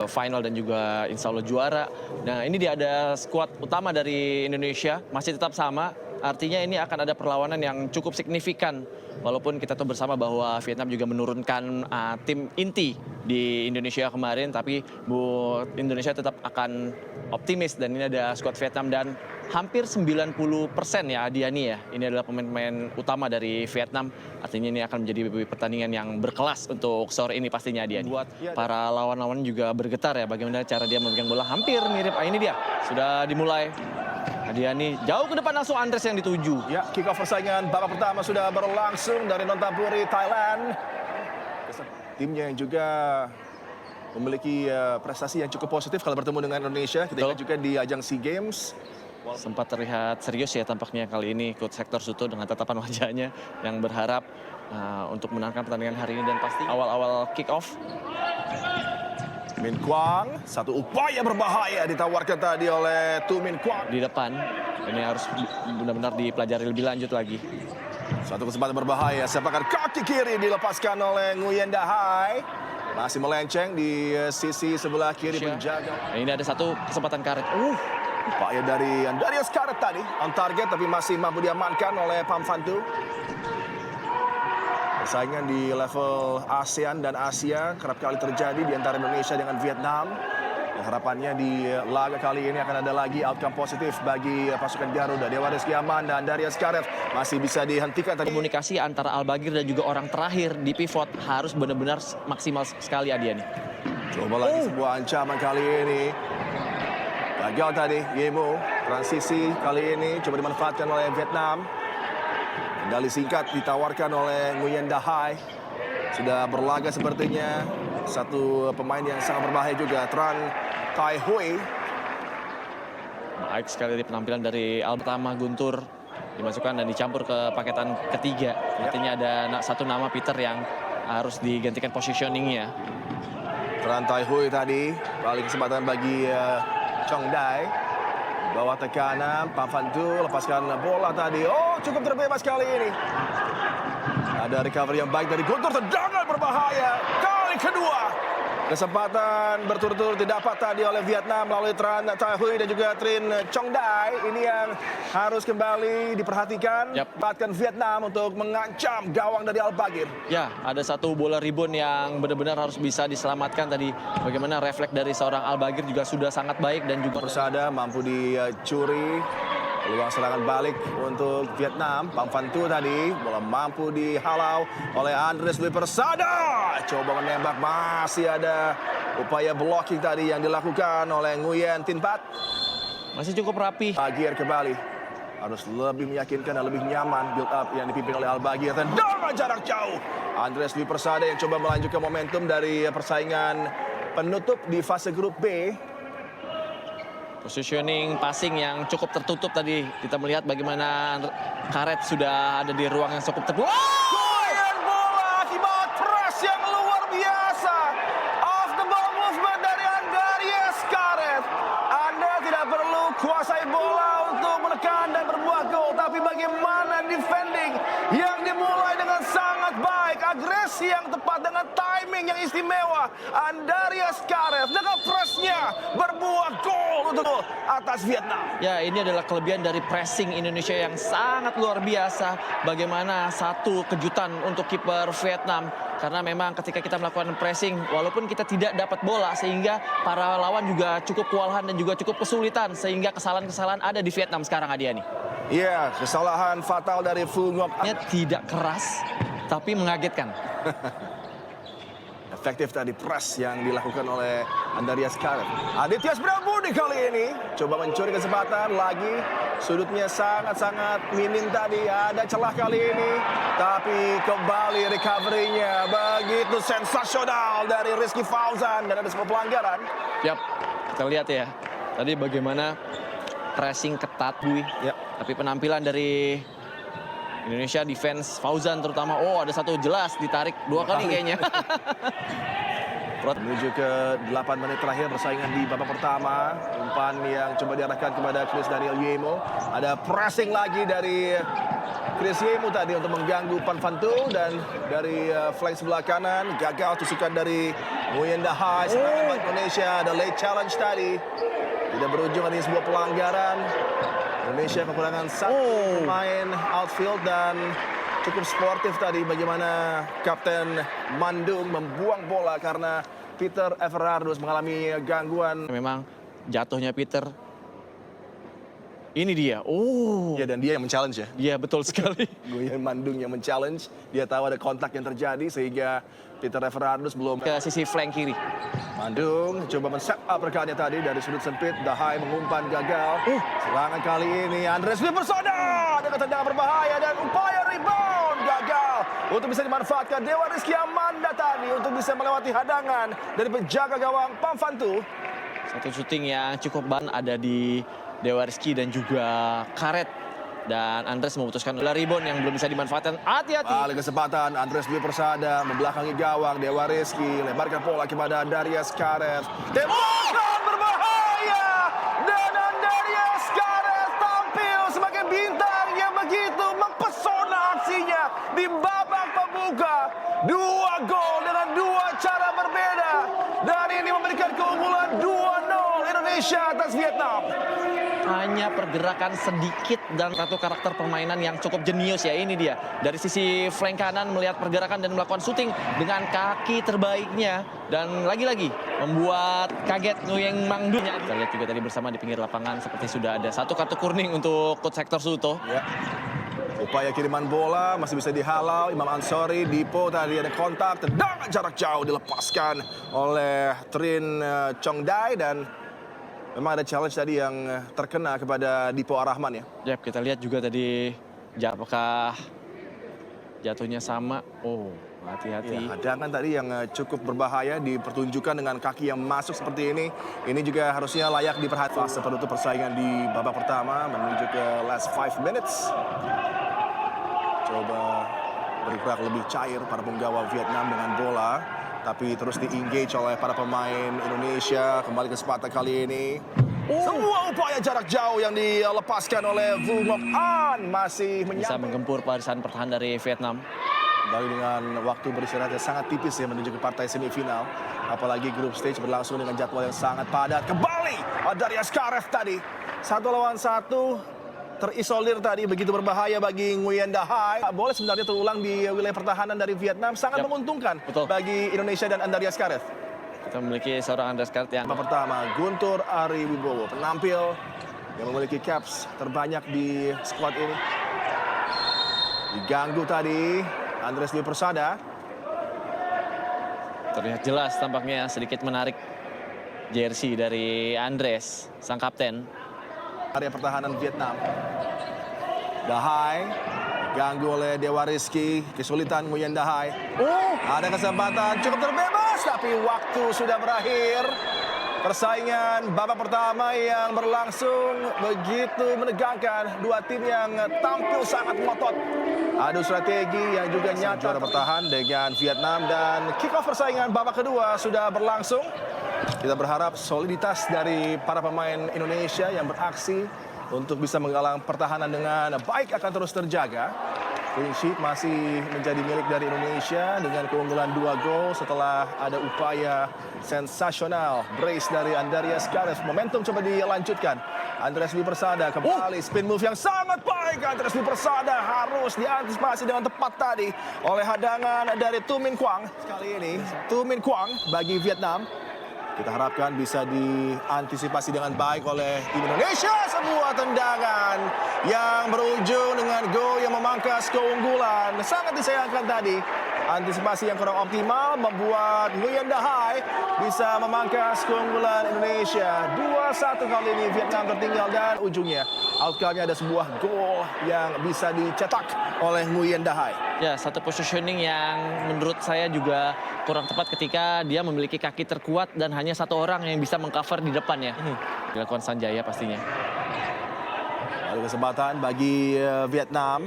final dan juga insya Allah juara. Nah ini dia ada skuad utama dari Indonesia, masih tetap sama. Artinya ini akan ada perlawanan yang cukup signifikan. Walaupun kita tahu bersama bahwa Vietnam juga menurunkan tim inti di Indonesia kemarin. Tapi Indonesia tetap akan optimis dan ini ada skuad Vietnam dan hampir 90% ya Adiani ya. Ini adalah pemain-pemain utama dari Vietnam. Artinya ini akan menjadi pertandingan yang berkelas untuk sore ini pastinya Adiani. Buat para lawan-lawan juga bergetar ya bagaimana cara dia memegang bola hampir mirip. Ini dia sudah dimulai. Adiani jauh ke depan langsung Andres yang dituju. Ya, kick off persaingan babak pertama sudah berlangsung dari Nonthaburi, Thailand. Timnya yang juga memiliki prestasi yang cukup positif kalau bertemu dengan Indonesia ketika juga di ajang SEA Games. Sempat terlihat serius ya tampaknya kali ini Coach Hector Suto dengan tatapan wajahnya yang berharap untuk menangkan pertandingan hari ini dan pasti awal-awal kick off. Min Quang, satu upaya berbahaya ditawarkan tadi oleh Tu Min Quang. Di depan, ini harus benar-benar dipelajari lebih lanjut lagi. Satu kesempatan berbahaya, sepakan kaki kiri dilepaskan oleh Nguyen Dahai. Masih melenceng di sisi sebelah kiri penjaga. Nah, ini ada satu kesempatan karet. Upaya dari Andarius Karet tadi, on target tapi masih mampu diamankan oleh Pham Van Thu. Persaingan di level ASEAN dan Asia kerap kali terjadi di antara Indonesia dengan Vietnam. Dan harapannya di laga kali ini akan ada lagi outcome positif bagi pasukan Garuda. Dewa Rizky Aman dan Darius Karet masih bisa dihentikan. Komunikasi antara Al-Bagir dan juga orang terakhir di pivot harus benar-benar maksimal sekali Adiani. Coba lagi sebuah ancaman kali ini. Gagal tadi, Yemo. Transisi kali ini coba dimanfaatkan oleh Vietnam. Kendali singkat ditawarkan oleh Nguyen Dahai. Sudah berlaga sepertinya. Satu pemain yang sangat berbahaya juga, Tran Tai Hui. Baik sekali di penampilan dari pertama Guntur. Dimasukkan dan dicampur ke paketan ketiga. Artinya ada satu nama Peter yang harus digantikan positioningnya. Tran Tai Hui tadi, balik kesempatan bagi Chong Dai. Bawah tekanan, Pham Van Thu lepaskan bola tadi. Oh, cukup terbebas kali ini. Ada recovery yang baik dari Guntur, tendangan berbahaya. Kali kedua. Kesempatan berturut-turut didapat tadi oleh Vietnam melalui Tran Tai Hui dan juga Trin Chong Dai. Ini yang harus kembali diperhatikan. Dapatkan Vietnam untuk mengancam gawang dari Al-Bagir. Ya, ada satu bola rebound yang benar-benar harus bisa diselamatkan tadi. Bagaimana refleks dari seorang Al-Bagir juga sudah sangat baik dan juga Persada mampu dicuri. Peluang serangan balik untuk Vietnam. Pham Van Thu tadi bola mampu dihalau oleh Andres Dwi Persada. Coba menembak, masih ada upaya blocking tadi yang dilakukan oleh Nguyen Tin Pat. Masih cukup rapi. Bagir kembali. Harus lebih meyakinkan dan lebih nyaman build up yang dipimpin oleh Al-Bagir. Tendangan jarak jauh. Andres Dwi Persada yang coba melanjutkan momentum dari persaingan penutup di fase grup B. Positioning passing yang cukup tertutup tadi. Kita melihat bagaimana Karet sudah ada di ruang yang cukup terbuka. Goyang bola akibat press yang luar biasa. Off the ball movement dari Andarius Karet. Anda tidak perlu kuasai bola untuk menekan dan berbuat gol. Tapi bagaimana defending yang dimulai dengan sangat baik. Agresi yang tepat dengan timing yang istimewa. Andarius Karet dengan pressnya berbuat gol untuk atas Vietnam. Ya, ini adalah kelebihan dari pressing Indonesia yang sangat luar biasa. Bagaimana satu kejutan untuk kiper Vietnam. Karena memang ketika kita melakukan pressing, walaupun kita tidak dapat bola, sehingga para lawan juga cukup kewalahan dan juga cukup kesulitan. Sehingga kesalahan-kesalahan ada di Vietnam sekarang, Adiani. Iya, kesalahan fatal dari Phu Ngoc. Tidak keras, tapi mengagetkan. Efektif tadi press yang dilakukan oleh Andarius Karet. Aditya Setiabudi kali ini coba mencuri kesempatan lagi. Sudutnya sangat-sangat minim tadi. Ada celah kali ini. Tapi kembali recovery-nya begitu sensasional dari Rizky Fauzan. Dan ada sebuah pelanggaran. Yap, kita lihat ya. Tadi bagaimana pressing ketat, Bui. Yap. Tapi penampilan dari Indonesia defense Fauzan terutama, ada satu jelas ditarik 2 kali kayaknya. Menuju ke 8 menit terakhir persaingan di babak pertama. Umpan yang coba diarahkan kepada Chris Daniel Yemo. Ada pressing lagi dari Chris Yemo tadi untuk mengganggu Panfantu, dan dari flank sebelah kanan gagal tusukan dari Nguyen Dahai. Serangan Indonesia, ada late challenge tadi. Tidak berujung, ada sebuah pelanggaran. Indonesia kekurangan satu pemain outfield, dan cukup sportif tadi bagaimana Kapten Mandung membuang bola karena Peter Everardus mengalami gangguan. Memang jatuhnya Peter. Ini dia. Ya, dan dia yang men-challenge ya. Iya, betul sekali. Nguyen Mandung yang men-challenge. Dia tahu ada kontak yang terjadi sehingga Peter Everardus belum. Ke sisi flank kiri. Mandung coba men-set up rekannya tadi dari sudut sempit. Dahai mengumpan gagal. Serangan kali ini Andres Wipersada dengan tendangan berbahaya dan upaya rebound gagal untuk bisa dimanfaatkan Dewa Rizky Amanda tadi untuk bisa melewati hadangan dari penjaga gawang Pamfantu. Satu syuting yang cukup ban ada di Dewa Rizky dan juga Karet. Dan Andres memutuskan rebound yang belum bisa dimanfaatkan. Hati-hati. Balik kesempatan, Andres Dwi Persada membelakangi gawang Dewa Rizky, lebarkan bola kepada Darius Karet. Tembakan berbahaya, dan Darius Karet tampil sebagai bintang yang begitu mempesona aksinya di babak pembuka. 2 gol dengan 2 cara berbeda, dan ini memberikan keunggulan 2-0 Indonesia atas Vietnam. Hanya pergerakan sedikit dan satu karakter permainan yang cukup jenius ya. Ini dia. Dari sisi flank kanan melihat pergerakan dan melakukan syuting dengan kaki terbaiknya. Dan lagi-lagi membuat kaget Nguyen Mandung. Kita lihat juga tadi bersama di pinggir lapangan seperti sudah ada satu kartu kuning untuk Coach Hector Suto. Ya. Upaya kiriman bola masih bisa dihalau. Imam Ansori, Dipo tadi ada kontak. Tendangan jarak jauh dilepaskan oleh Trin Chongdai, dan memang ada challenge tadi yang terkena kepada Dipo Arahman ya. Yap, kita lihat juga tadi apakah jatuhnya sama. Oh, hati-hati. Ya, hadangan tadi yang cukup berbahaya dipertunjukkan dengan kaki yang masuk seperti ini. Ini juga harusnya layak diperhatikan. Fase penutup persaingan di babak pertama menuju ke last 5 minutes. Coba bergerak lebih cair para penggawa Vietnam dengan bola, tapi terus di-engage oleh para pemain Indonesia. Kembali kesempatan kali ini. Semua upaya jarak jauh yang dilepaskan oleh Vu Ngoc An masih Bisa menyampai. menggempur barisan pertahanan dari Vietnam. Kembali dengan waktu beristirahat yang sangat tipis ya menuju ke partai semifinal. Apalagi grup stage berlangsung dengan jadwal yang sangat padat. Kembali Darius Karet tadi. 1 lawan 1. Terisolir tadi begitu berbahaya bagi Nguyen Dahai. Boleh sebenarnya terulang di wilayah pertahanan dari Vietnam. Sangat menguntungkan bagi Indonesia dan Andarias Karet. Kita memiliki seorang Andreas Karet yang Pertama, Guntur Ari Wibowo, penampil yang memiliki caps terbanyak di skuad ini. Diganggu tadi Andres Dwi Persada. terlihat jelas tampaknya sedikit menarik jersey dari Andres, sang kapten. Area pertahanan Vietnam. Dahai diganggu oleh Dewa Rizky, kesulitan Nguyen Dahai. Ada kesempatan cukup terbebas, tapi waktu sudah berakhir. Persaingan babak pertama yang berlangsung begitu menegangkan. Dua tim yang tampil sangat ngotot. Adu strategi yang juga nyata. Juara bertahan dengan Vietnam, dan kick-off persaingan babak kedua sudah berlangsung. Kita berharap soliditas dari para pemain Indonesia yang beraksi untuk bisa menggalang pertahanan dengan baik akan terus terjaga. Clean sheet masih menjadi milik dari Indonesia dengan keunggulan 2 gol setelah ada upaya sensasional brace dari Andarias Karet. Momentum coba dilanjutkan. Andres Dwi Persada kembali spin move yang sangat baik. Andres Dwi Persada harus diantisipasi dengan tepat tadi oleh hadangan dari Tu Minh Quang. Kali ini Tu Minh Quang bagi Vietnam. Kita harapkan bisa diantisipasi dengan baik oleh tim Indonesia. Sebuah tendangan yang berujung dengan gol yang memangkas keunggulan. Sangat disayangkan tadi. Antisipasi yang kurang optimal membuat Nguyen Dahai bisa memangkas keunggulan Indonesia. 2-1 kali ini Vietnam tertinggal, dan ujungnya outcome-nya ada sebuah gol yang bisa dicetak oleh Nguyen Dahai. Ya, satu positioning yang menurut saya juga kurang tepat ketika dia memiliki kaki terkuat dan hanya satu orang yang bisa mengcover di depannya. Dilakukan Sanjaya pastinya. Lalu kesempatan bagi Vietnam.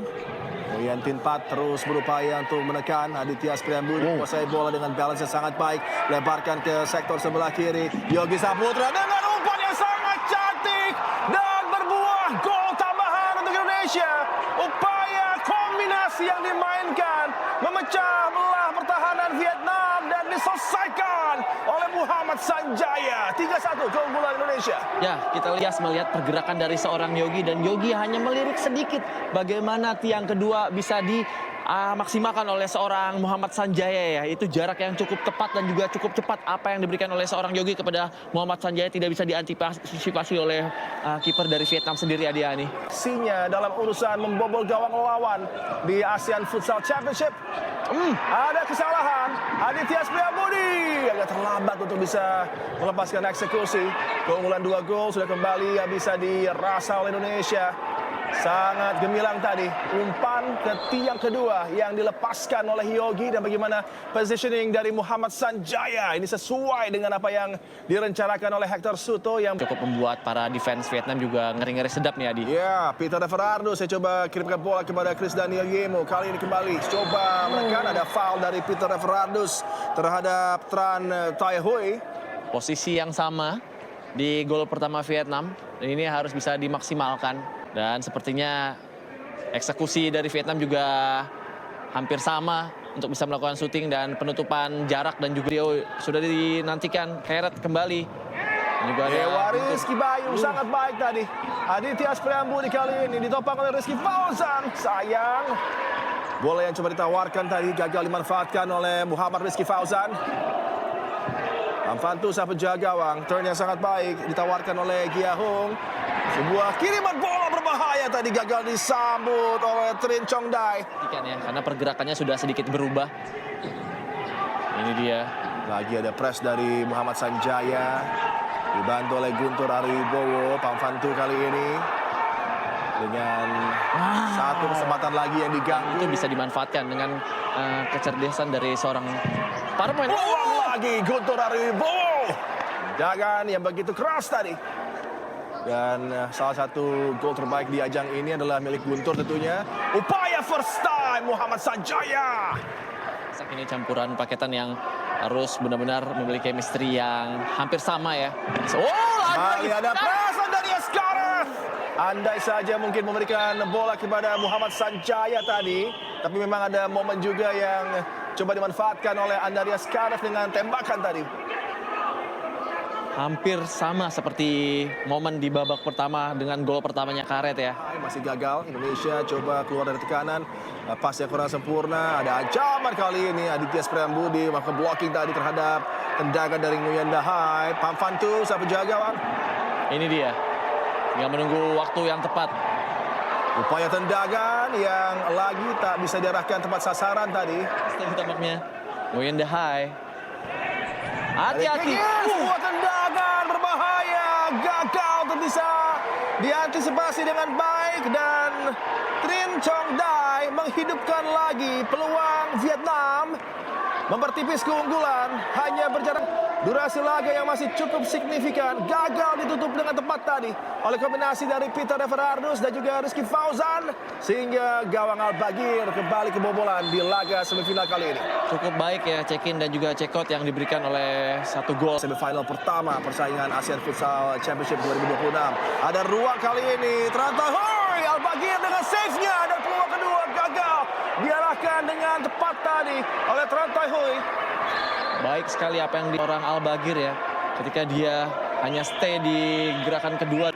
Nguyen Tin Pat terus berupaya untuk menekan Aditya Spriambudi, menguasai bola dengan balance yang sangat baik, lebarkan ke sektor sebelah kiri. Yogi Saputra dengan umpan yang sangat cantik dan berbuah gol tambahan untuk Indonesia. Upaya kombinasi yang dimainkan memecah belah pertahanan Vietnam dan diselesaikan oleh Muhammad Sanjaya. 3-1 keunggulan Indonesia. Ya, kita lihat melihat pergerakan dari seorang Yogi, dan Yogi hanya melirik sedikit bagaimana tiang kedua bisa dimaksimalkan oleh seorang Muhammad Sanjaya ya. Itu jarak yang cukup tepat dan juga cukup cepat. Apa yang diberikan oleh seorang Yogi kepada Muhammad Sanjaya tidak bisa diantisipasi oleh kiper dari Vietnam sendiri, Adiani. Aksinya dalam urusan membobol gawang lawan di ASEAN Futsal Championship. Ada kesalahan Aditya Spriambudi, agak terlambat untuk bisa melepaskan eksekusi. Keunggulan 2 gol sudah kembali bisa dirasa oleh Indonesia. Sangat gemilang tadi umpan ke tiang kedua yang dilepaskan oleh Yogi, dan bagaimana positioning dari Muhammad Sanjaya ini sesuai dengan apa yang direncanakan oleh Hector Suto yang Cukup membuat para defense Vietnam juga ngeri-ngeri sedap nih, Adi. ya, Peter Everardo, saya coba kirimkan bola kepada Chris Daniel Yemo. Kali ini kembali coba menekan, ada foul dari Peter Everardus terhadap Tran Tai Hoi. Posisi yang sama di gol pertama Vietnam, dan ini harus bisa dimaksimalkan. Dan sepertinya eksekusi dari Vietnam juga hampir sama untuk bisa melakukan shooting dan penutupan jarak, dan juga sudah dinantikan Keret kembali. Dan juga ada Rizky Bayu sangat baik tadi. Aditya Spriambudi kali ini ditopang oleh Rizky Fauzan. Sayang, bola yang coba ditawarkan tadi gagal dimanfaatkan oleh Muhammad Rizky Fauzan. Pamfantu sang penjaga gawang, turn yang sangat baik ditawarkan oleh Gia Hong. Sebuah kiriman bola berbahaya tadi gagal disambut oleh Trin Chong Dai. ya, karena pergerakannya sudah sedikit berubah. Ini dia. Lagi ada press dari Muhammad Sanjaya, dibantu oleh Guntur Ariwibowo. Pamfantu kali ini dengan satu kesempatan lagi yang diganggu. Itu bisa dimanfaatkan dengan kecerdasan dari seorang para pemain. Lagi Guntur Ariwibowo, jangan yang begitu keras tadi. Dan salah satu gol terbaik di ajang ini adalah milik Guntur tentunya. Upaya first time Muhammad Sanjaya. Ini campuran paketan yang harus benar-benar memiliki chemistry yang hampir sama ya. Lagi ada pressure dari Askaraf. Andai saja mungkin memberikan bola kepada Muhammad Sanjaya tadi, tapi memang ada momen juga yang coba dimanfaatkan oleh Andari Askaraf dengan tembakan tadi. Hampir sama seperti momen di babak pertama dengan gol pertamanya Karet ya. Masih gagal, Indonesia coba keluar dari tekanan, pas yang kurang sempurna. Ada ancaman kali ini Aditya Spriambudi, maka blocking tadi terhadap tendangan dari Nguyen Dahai. Pamfantu sang penjaga gawang. Ini dia, tinggal menunggu waktu yang tepat. Upaya tendangan yang lagi tak bisa diarahkan tepat sasaran tadi. Setelah tampaknya Nguyen Dahai. Hati-hati. Sebuah tendangan berbahaya, gagal untuk bisa diantisipasi dengan baik, dan Trin Chong Dai menghidupkan lagi peluang Vietnam mempertipis keunggulan. Hanya berjarak durasi laga yang masih cukup signifikan, gagal ditutup dengan tepat tadi oleh kombinasi dari Peter Everardus dan juga Rizky Fauzan, sehingga gawang Al-Baghir kembali kebobolan di laga semifinal kali ini. Cukup baik ya check-in dan juga check-out yang diberikan oleh satu gol. Semifinal pertama persaingan ASEAN Futsal Championship 2026. Ada ruang kali ini, ternyata Al-Baghir dengan save-nya, dan peluang kedua gagal diarahkan dengan tepat tadi oleh Tran Tai Hoi. Baik sekali apa yang di orang Al-Baghir ya, ketika dia hanya stay di gerakan kedua.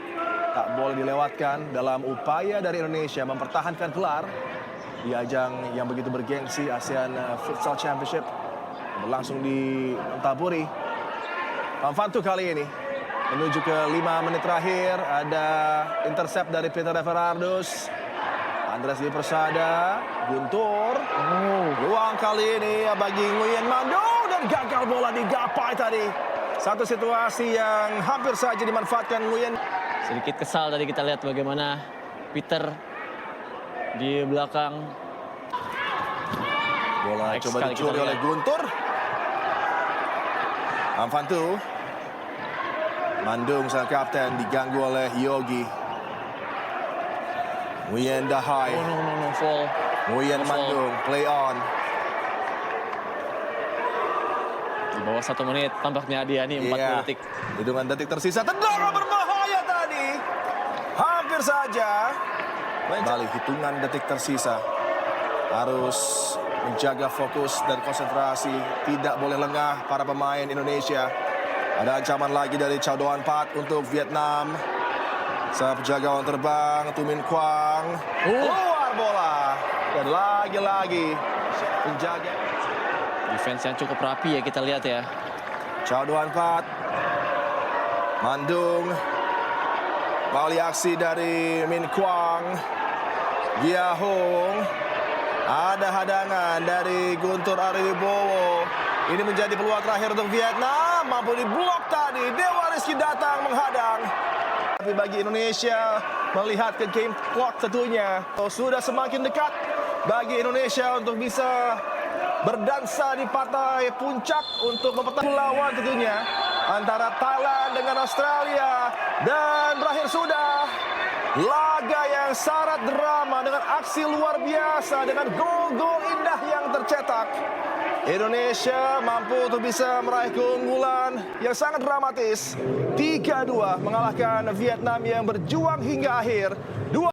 Tak boleh dilewatkan dalam upaya dari Indonesia mempertahankan gelar di ajang yang begitu bergengsi ASEAN Futsal Championship berlangsung di Taburi. Pamfantu kali ini menuju ke 5 menit terakhir, ada intercept dari Peter Everardus. Andres Di Persada, Guntur. Ruang kali ini bagi Nguyen Mando, dan gagal bola digapai tadi. Satu situasi yang hampir saja dimanfaatkan Nguyen. Sedikit kesal tadi kita lihat bagaimana Peter di belakang. Bola Baik coba sekali dicuri kita oleh lihat. Guntur. Pamfantu. Mandung sang kapten diganggu oleh Yogi. Nguyen Dahai. No, fall. Nguyen Mandung, play on. Di bawah 1 menit tampaknya dia nih 40 Iya. detik. Hitungan detik tersisa. Tendangan berbahaya tadi. Hampir saja. Kembali hitungan detik tersisa. Harus menjaga fokus dan konsentrasi. Tidak boleh lengah para pemain Indonesia. Ada ancaman lagi dari Chow Doan Pat untuk Vietnam. Sang penjaga gawang terbang, Tu Min Quang. Keluar bola. Dan lagi-lagi penjaga. Defense yang cukup rapi ya kita lihat ya. Chow Doan Pat. Mandung. Kembali aksi dari Min Quang. Gia Hong. Ada hadangan dari Guntur Ariwibowo. Ini menjadi peluang terakhir untuk Vietnam. Mampu diblok tadi. Dewa Rizky datang menghadang. Tapi bagi Indonesia melihat ke game clock tentunya sudah semakin dekat bagi Indonesia untuk bisa berdansa di partai puncak untuk mempertahankan lawan tentunya antara Thailand dengan Australia. Dan berakhir sudah laga yang syarat drama dengan aksi luar biasa, dengan gol-gol indah yang tercetak. Indonesia mampu untuk bisa meraih keunggulan yang sangat dramatis. 3-2 mengalahkan Vietnam yang berjuang hingga akhir.